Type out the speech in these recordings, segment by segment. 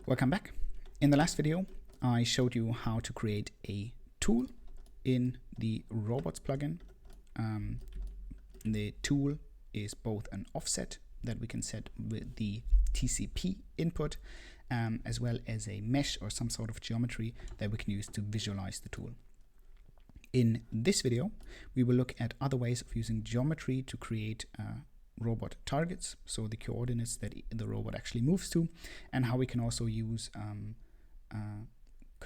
Welcome back. In the last video, I showed you how to create a tool in the robots plugin. The tool is both an offset that we can set with the TCP input, as well as a mesh or some sort of geometry that we can use to visualize the tool. In this video, we will look at other ways of using geometry to create robot targets, so the coordinates that the robot actually moves to, and how we can also use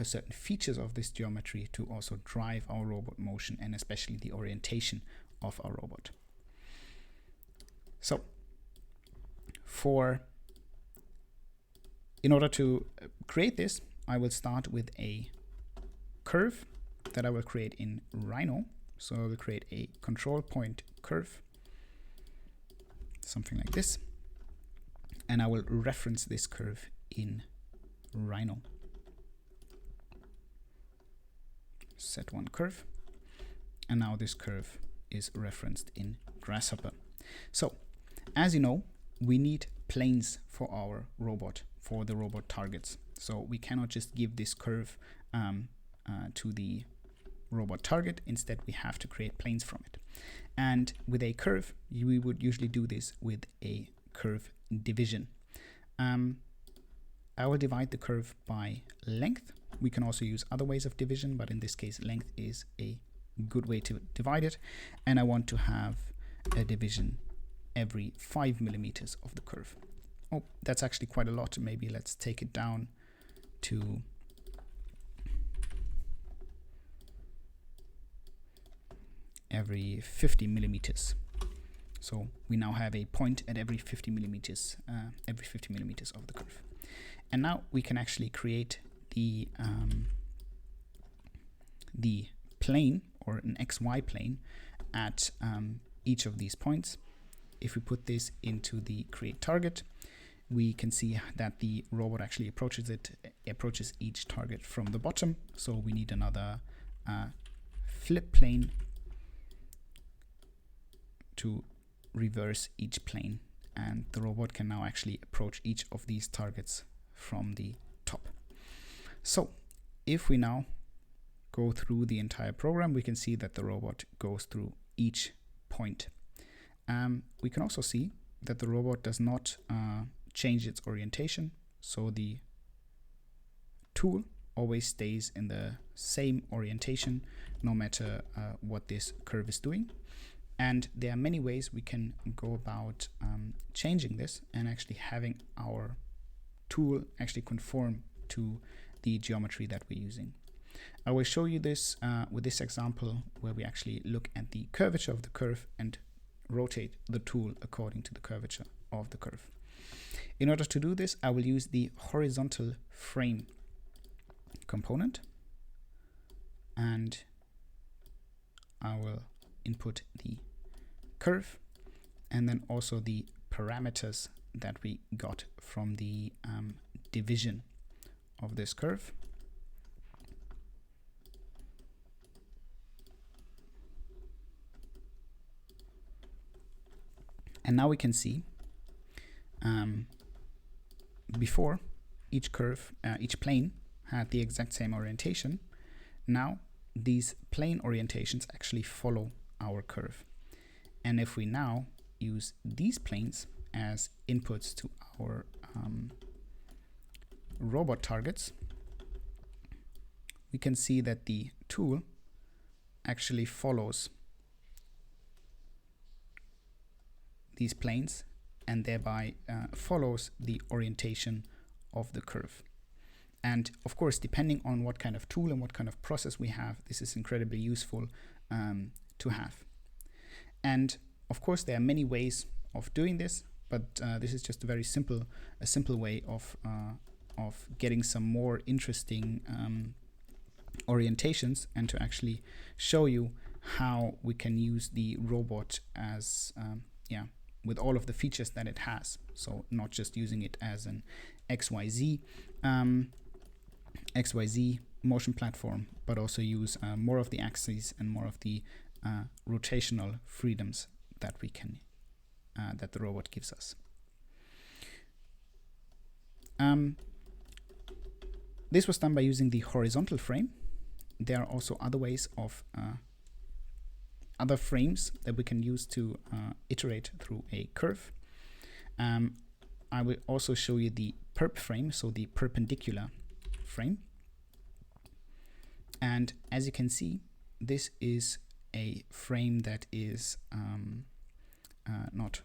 certain features of this geometry to also drive our robot motion and especially the orientation of our robot. So in order to create this, I will start with a curve that I will create in Rhino. So I will create a control point curve, something like this, and I will reference this curve in Rhino. Set one curve, and now this curve is referenced in Grasshopper. So as you know, we need planes for our robot, for the robot targets. So we cannot just give this curve to the robot target. Instead, we have to create planes from it. And with a curve, we would usually do this with a curve division. I will divide the curve by length. We can also use other ways of division, but in this case, length is a good way to divide it. And I want to have a division every 5 millimeters of the curve. Oh, that's actually quite a lot. Maybe let's take it down to every 50 millimeters. So we now have a point at every 50 millimeters of the curve. And now we can actually create the plane, or an XY plane, at each of these points. If we put this into the create target, we can see that the robot actually approaches each target from the bottom. So we need another flip plane to reverse each plane, and the robot can now actually approach each of these targets from the top. So if we now go through the entire program, we can see that the robot goes through each point. We can also see that the robot does not change its orientation, so the tool always stays in the same orientation no matter what this curve is doing. And there are many ways we can go about changing this and actually having our tool actually conform to the geometry that we're using. I will show you this with this example where we actually look at the curvature of the curve and rotate the tool according to the curvature of the curve. In order to do this, I will use the horizontal frame component, and I will input the curve and then also the parameters that we got from the division of this curve. And now we can see before each curve, each plane had the exact same orientation. Now these plane orientations actually follow our curve. And if we now use these planes as inputs to our robot targets, we can see that the tool actually follows these planes and thereby follows the orientation of the curve. And of course, depending on what kind of tool and what kind of process we have, this is incredibly useful to have. And of course, there are many ways of doing this, but this is just a simple way of getting some more interesting orientations, and to actually show you how we can use the robot as with all of the features that it has. So not just using it as an XYZ motion platform, but also use more of the axes and more of the rotational freedoms that we can that the robot gives us. this was done by using the horizontal frame. There are also other ways of other frames that we can use to iterate through a curve. I will also show you the perp frame, so the perpendicular frame. And as you can see, this is a frame that is not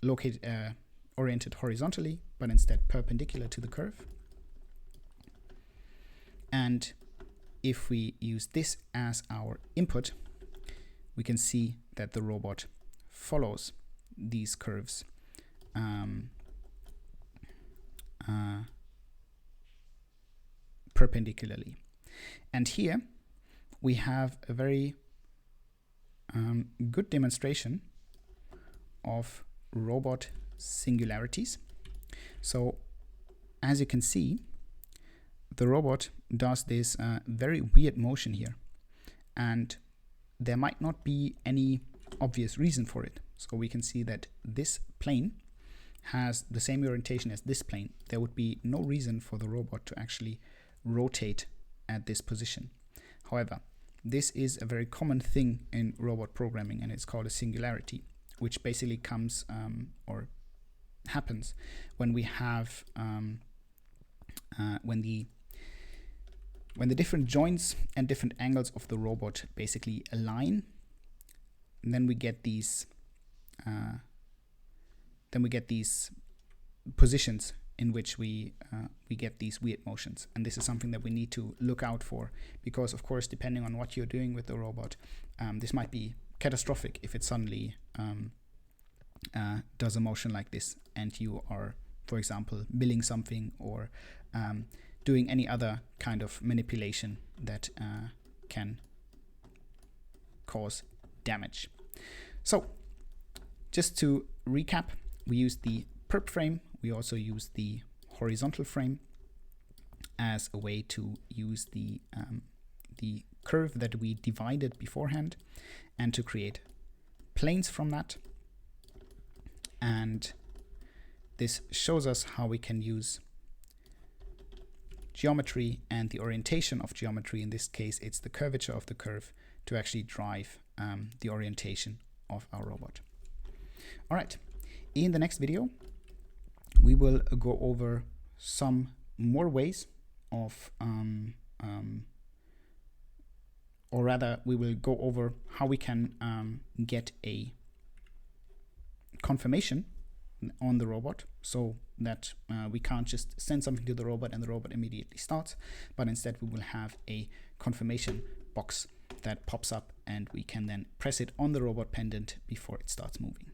located oriented horizontally, but instead perpendicular to the curve. And if we use this as our input, we can see that the robot follows these curves perpendicularly. And here we have a very good demonstration of robot singularities. So as you can see, the robot does this very weird motion here, and there might not be any obvious reason for it. So we can see that this plane has the same orientation as this plane. There would be no reason for the robot to actually rotate at this position. However, this is a very common thing in robot programming, and it's called a singularity, which basically comes or happens when we have when the different joints and different angles of the robot basically align. And then we get these positions in which we get these weird motions. And this is something that we need to look out for, because of course, depending on what you're doing with the robot, this might be catastrophic if it suddenly does a motion like this, and you are, for example, milling something or doing any other kind of manipulation that can cause damage. So just to recap, we use the perp frame. We also use the horizontal frame as a way to use the curve that we divided beforehand, and to create planes from that. And this shows us how we can use geometry and the orientation of geometry. In this case, it's the curvature of the curve, to actually drive the orientation of our robot. All right, in the next video, we will go over some more ways of, or rather, we will go over how we can get a confirmation on the robot, so that we can't just send something to the robot and the robot immediately starts, but instead we will have a confirmation box that pops up, and we can then press it on the robot pendant before it starts moving.